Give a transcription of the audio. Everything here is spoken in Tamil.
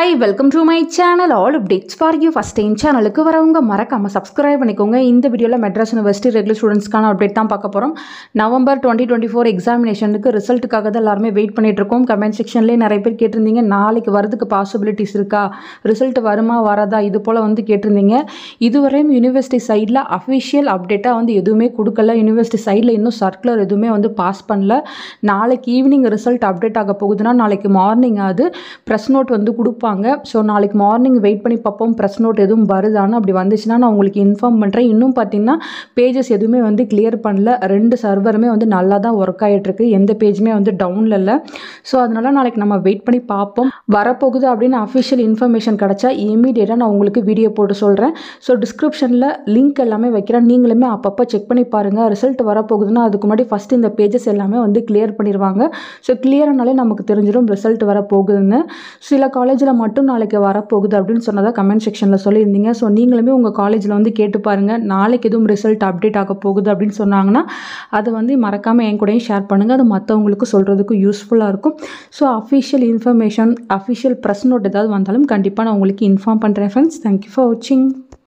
Hi, welcome to my channel. All updates for you. First time channel க்கு வரவங்க மறக்காம subscribe பண்ணிக்கோங்க. இந்த வீடியோல மெட்ராஸ் யுனிவர்சிட்டி ரெகுலர் ஸ்டூடண்ட்ஸ்க்கான அப்டேட் தான் பார்க்க போறோம். நவம்பர் 2024 எக்ஸாமினேஷனுக்கு ரிசல்ட்டுக்காக தான் எல்லாரும் வெயிட் பண்ணிட்டு இருக்கோம். கமெண்ட் செக்ஷன்லயே நிறைய பேர் கேட்டிருந்தீங்க நாளைக்கு வரதுக்கு பாசிபிலிட்டிஸ் இருக்கா, ரிசல்ட் வருமா வராதா, இது போல கேட்டிருந்தீங்க. இதுவரையும் யூனிவர்சிட்டி சைடில் அஃபிஷியல் அப்டேட்டாக எதுவுமே கொடுக்கல. யூனிவர்சிட்டி சைடில் இன்னும் சர்க்குலர் எதுவுமே பாஸ் பண்ணல. நாளைக்கு ஈவினிங் ரிசல்ட் அப்டேட் ஆக போகுதுன்னா நாளைக்கு மார்னிங் அது ப்ரெஸ் நோட் கொடுப்பாங்க. ஸோ நாளைக்கு மார்னிங் வெயிட் பண்ணி பார்ப்போம் ப்ரெஸ் நோட் எதுவும் வருதான்னு. அப்படி வந்துச்சுன்னா நான் உங்களுக்கு இன்ஃபார்ம் பண்ணுறேன். இன்னும் பார்த்தீங்கன்னா பேஜஸ் எதுவுமே கிளியர் பண்ணல. ரெண்டு சர்வருமே நல்லா தான் ஒர்க் ஆகிட்டுருக்கு. எந்த பேஜுமே டவுனில் இல்லை. ஸோ அதனால நாளைக்கு நம்ம வெயிட் பண்ணி பார்ப்போம். வரப்போகுது அப்படின்னு அஃபிஷியல் இன்ஃபர்மேஷன் கிடச்சா இமீடியட்டாக நான் உங்களுக்கு வீடியோ போட்டு சொல்கிறேன். ஸோ டிஸ்கிரிப்ஷனில் லிங்க் எல்லாமே வைக்கிறேன். நீங்களுமே அப்பப்போ செக் பண்ணி பாருங்கள். ரிசல்ட் வரப்போகுதுன்னா அதுக்கு முன்னாடி ஃபஸ்ட்டு இந்த பேஜஸ் எல்லாமே கிளியர் பண்ணிடுவாங்க. ஸோ கிளியர்னாலே நமக்கு தெரிஞ்சிடும் ரிசல்ட் வரப்போகுதுன்னு. சில காலேஜில் மட்டும் நாளைக்கு வரப்போகுது அப்படின்னு சொன்னதாக கமெண்ட் செக்ஷனில் சொல்லியிருந்தீங்க. ஸோ நீங்களுமே உங்கள் காலேஜில் கேட்டு பாருங்கள். நாளைக்கு எதுவும் ரிசல்ட் அப்டேட் ஆக போகுது அப்படின்னு சொன்னாங்கன்னா அதை மறக்காமல் என் கூடயும் ஷேர் பண்ணுங்கள். அது மற்றவங்களுக்கு சொல்கிறதுக்கு யூஸ்ஃபுல்லாக இருக்கும். So official information, official press note ஏதாவது வந்தாலும் கண்டிப்பாக நான் உங்களுக்கு இன்ஃபார்ம் பண்ணுறேன் ஃப்ரெண்ட்ஸ். தேங்க்யூ ஃபார் வாட்சிங்.